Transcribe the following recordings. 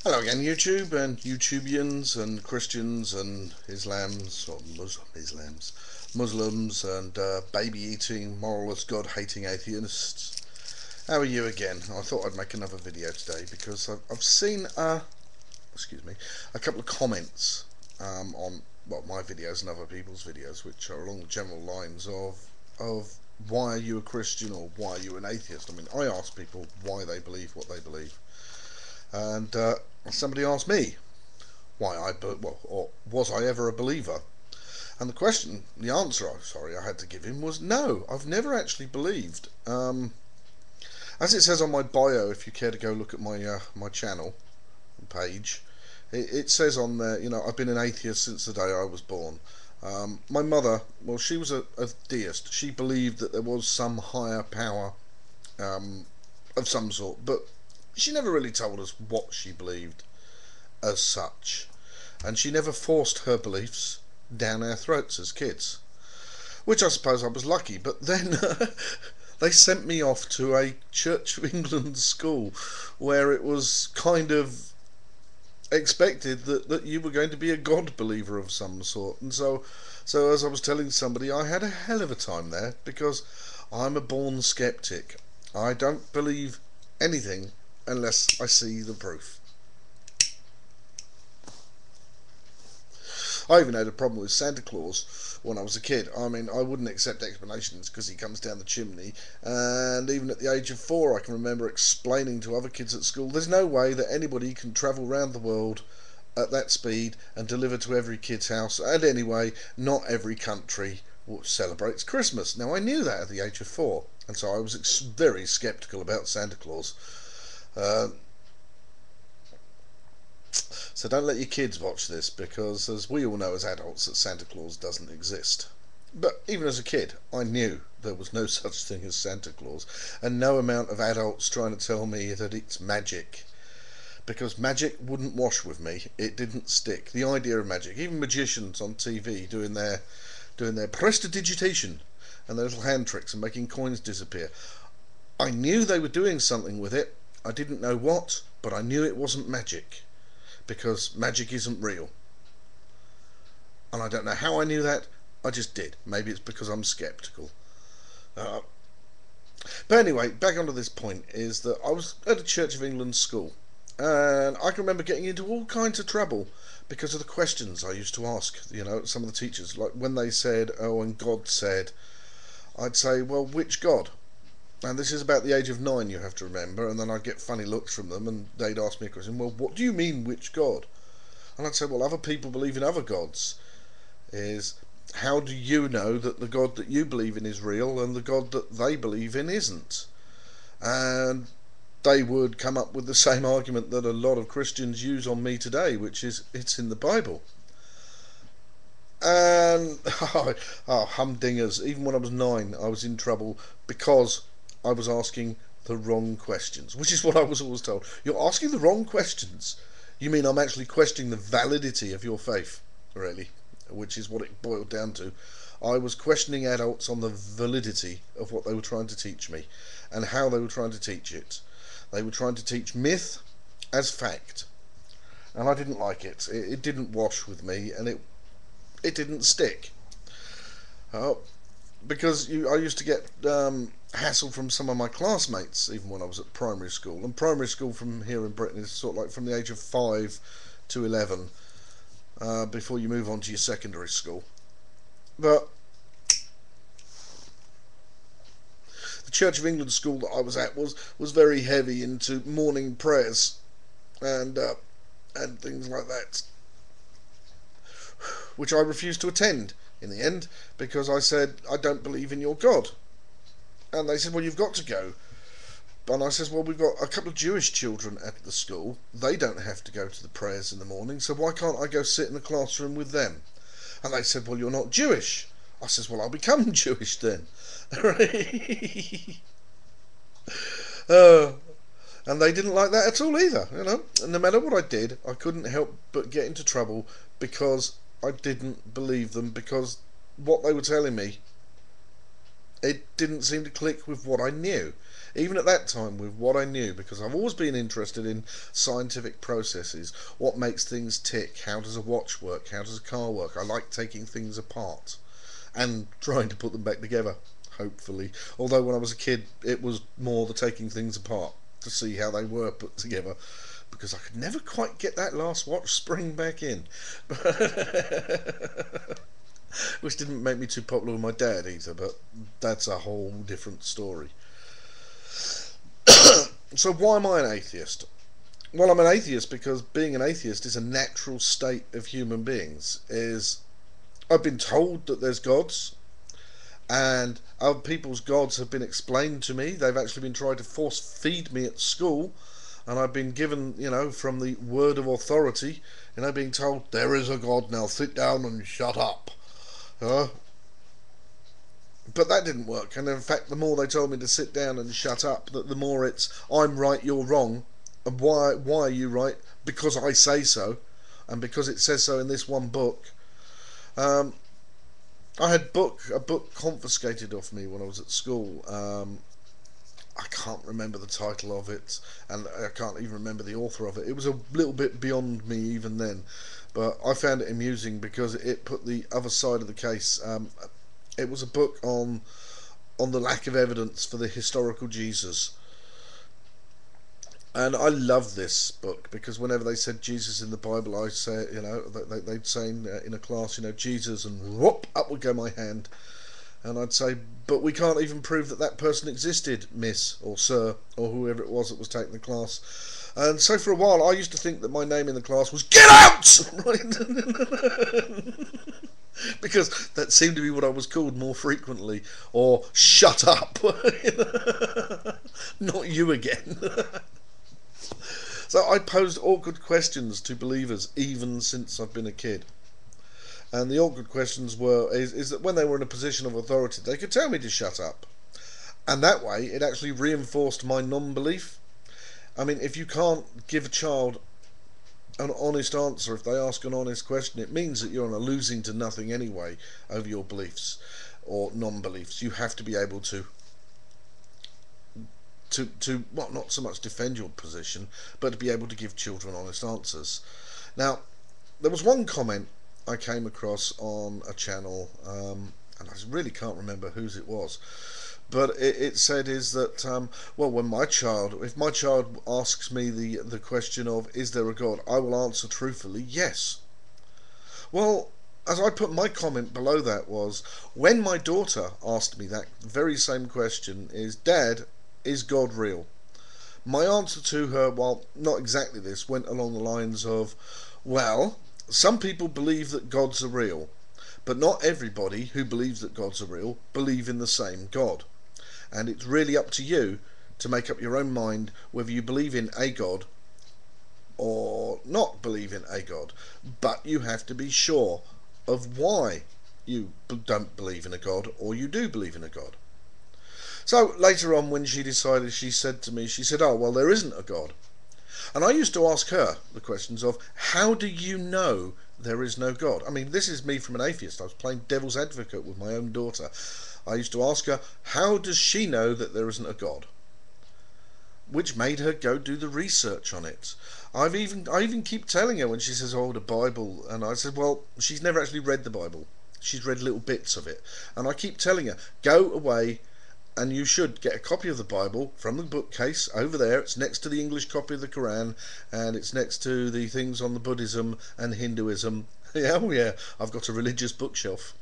Hello again, YouTube and YouTubians and Christians and Islams or Muslims and baby-eating, moralist, God-hating atheists. How are you again? I thought I'd make another video today because I've seen a couple of comments on my videos and other people's videos, which are along the general lines of why are you a Christian or why are you an atheist? I mean, I ask people why they believe what they believe. And somebody asked me why or was I ever a believer? And the answer, I had to give him was no. I've never actually believed. As it says on my bio, if you care to go look at my channel page, it says on there, I've been an atheist since the day I was born. My mother, well, she was a deist. She believed that there was some higher power of some sort, but she never really told us what she believed as such, and she never forced her beliefs down our throats as kids, which I suppose I was lucky. But then they sent me off to a Church of England school where it was kind of expected that you were going to be a God believer of some sort, and so as I was telling somebody, I had a hell of a time there because I'm a born skeptic. I don't believe anything unless I see the proof. I even had a problem with Santa Claus when I was a kid. I mean, I wouldn't accept explanations because he comes down the chimney, and even at the age of 4 I can remember explaining to other kids at school there's no way that anybody can travel around the world at that speed and deliver to every kid's house, and anyway, not every country celebrates Christmas. Now, I knew that at the age of 4, and so I was very sceptical about Santa Claus. So don't let your kids watch this, because as we all know as adults that Santa Claus doesn't exist. But even as a kid, I knew there was no such thing as Santa Claus, and no amount of adults trying to tell me that it's magic, because magic wouldn't wash with me. It didn't stick. The idea of magic, even magicians on TV doing their prestidigitation and their little hand tricks and making coins disappear, I knew they were doing something with it. I didn't know what, but I knew it wasn't magic, because magic isn't real. And I don't know how I knew that, I just did. Maybe it's because I'm skeptical. But anyway, back onto this point, is that I was at a Church of England school, and I can remember getting into all kinds of trouble because of the questions I used to ask, some of the teachers. Like when they said, oh, and God said, I'd say, well, which God? And this is about the age of 9, you have to remember, and then I'd get funny looks from them, and they'd ask me a question, well, what do you mean, which God? And I'd say, well, other people believe in other gods. How do you know that the God that you believe in is real and the God that they believe in isn't? And they would come up with the same argument that a lot of Christians use on me today, which is, it's in the Bible. And humdingers, even when I was 9, I was in trouble because I was asking the wrong questions, which is what I was always told. You're asking the wrong questions. You mean I'm actually questioning the validity of your faith, really, which is what it boiled down to. I was questioning adults on the validity of what they were trying to teach me and how they were trying to teach it. They were trying to teach myth as fact, and I didn't like it. It didn't wash with me, and it didn't stick. Because I used to get hassle from some of my classmates even when I was at primary school. And primary school from here in Britain is sort of like from the age of 5 to 11 before you move on to your secondary school. But the Church of England school that I was at was very heavy into morning prayers and things like that, which I refused to attend in the end because I said, I don't believe in your God. And they said, well, you've got to go. And I says, well, we've got a couple of Jewish children at the school. They don't have to go to the prayers in the morning, so why can't I go sit in the classroom with them? And they said, well, you're not Jewish. I says, well, I'll become Jewish then. And they didn't like that at all either, And no matter what I did, I couldn't help but get into trouble because I didn't believe them, because what they were telling me, it didn't seem to click with what I knew. even at that time, with what I knew, because I've always been interested in scientific processes, what makes things tick, how does a watch work, how does a car work. I like taking things apart and trying to put them back together, hopefully. Although when I was a kid, it was more the taking things apart to see how they were put together, because I could never quite get that last watch spring back in. Which didn't make me too popular with my dad either, but that's a whole different story. So why am I an atheist? Well, I'm an atheist because being an atheist is a natural state of human beings. I've been told that there's gods, and other people's gods have been explained to me. They've actually been trying to force feed me at school, and I've been given, from the word of authority, being told there is a God, now sit down and shut up. But that didn't work, and in fact, the more they told me to sit down and shut up, the more it's I'm right, you're wrong, and why are you right? Because I say so, and because it says so in this one book. I had a book confiscated off me when I was at school. I can't remember the title of it, and I can't even remember the author of it. It was a little bit beyond me even then, but I found it amusing because it put the other side of the case. It was a book on the lack of evidence for the historical Jesus. And I love this book because whenever they said Jesus in the Bible, I say, they'd say in a class, Jesus, and whoop, up would go my hand. And I'd say, but we can't even prove that person existed, miss, or sir, or whoever it was that was taking the class. And so for a while, I used to think that my name in the class was "Get out!" Because that seemed to be what I was called more frequently, or "Shut up!" Not you again. So I posed awkward questions to believers even since I've been a kid. And the awkward questions is that when they were in a position of authority, they could tell me to shut up. And that way, it actually reinforced my non-belief. I mean, if you can't give a child an honest answer, if they ask an honest question, it means that you're on a losing to nothing anyway over your beliefs or non-beliefs. You have to be able to well, not so much defend your position, but to be able to give children honest answers. Now, there was one comment I came across on a channel, and I really can't remember whose it was, but it said is that well, if my child asks me the question of is there a God, I will answer truthfully yes. Well, as I put my comment below that was, when my daughter asked me that very same question, is Dad, is God real? My answer to her, well, not exactly this, went along the lines of, well, some people believe that gods are real, but not everybody who believes that gods are real believe in the same God. And it's really up to you to make up your own mind whether you believe in a God or not believe in a God. But you have to be sure of why you don't believe in a God or you do believe in a God. So later on, when she decided, she said to me, oh, well, there isn't a God. And I used to ask her the questions of, how do you know there is no God? I mean, this is me from an atheist. I was playing devil's advocate with my own daughter. I used to ask her, how does she know that there isn't a God? Which made her go do the research on it. I even keep telling her when she says, oh, the Bible, and I said, well, she's never actually read the Bible. She's read little bits of it. And I keep telling her, go away, and you should get a copy of the Bible from the bookcase over there. It's next to the English copy of the Quran, and it's next to the things on the Buddhism and Hinduism. Yeah, oh yeah, I've got a religious bookshelf.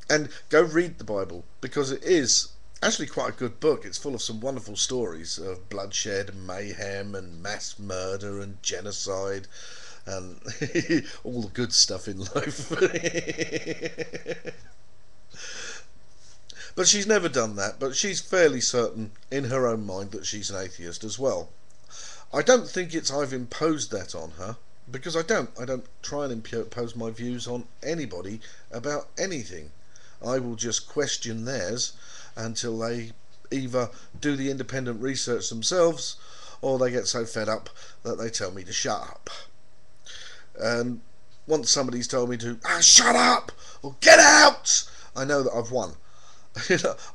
And go read the Bible, because it is actually quite a good book. It's full of some wonderful stories of bloodshed and mayhem and mass murder and genocide and all the good stuff in life. But she's never done that, but she's fairly certain in her own mind that she's an atheist as well. I don't think I've imposed that on her, because I don't try and impose my views on anybody about anything. I will just question theirs until they either do the independent research themselves or they get so fed up that they tell me to shut up. And once somebody's told me to shut up or get out, I know that I've won.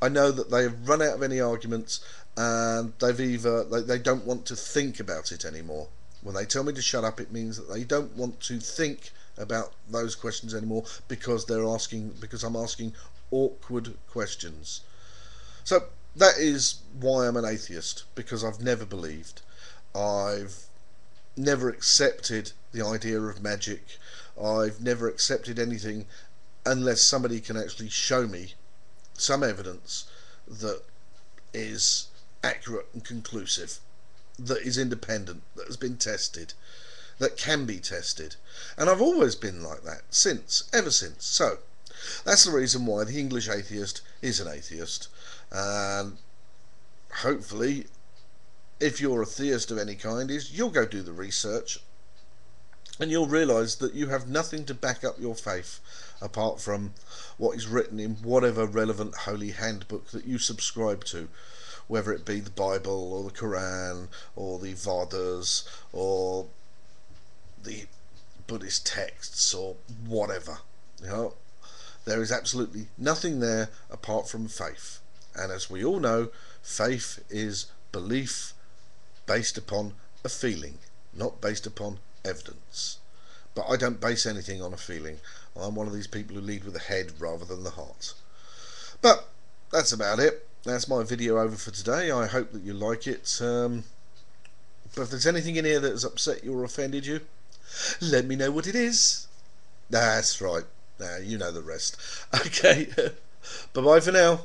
I know that they have run out of any arguments, and they don't want to think about it anymore. When they tell me to shut up, it means that they don't want to think about those questions anymore, because I'm asking awkward questions. So that is why I'm an atheist, because I've never believed. I've never accepted the idea of magic. I've never accepted anything unless somebody can actually show me some evidence that is accurate and conclusive, that is independent, that has been tested, that can be tested. And I've always been like that ever since. So that's the reason why the English atheist is an atheist. And hopefully, if you're a theist of any kind, you'll go do the research, and you'll realise that you have nothing to back up your faith apart from what is written in whatever relevant holy handbook that you subscribe to, whether it be the Bible or the Quran or the Vedas or the Buddhist texts or whatever. You know, there is absolutely nothing there apart from faith. And as we all know, faith is belief based upon a feeling, not based upon evidence. But I don't base anything on a feeling. I'm one of these people who lead with the head rather than the heart. But that's about it. That's my video over for today. I hope that you like it. But if there's anything in here that has upset you or offended you, let me know what it is. That's right. Now you know the rest. Okay. Bye bye for now.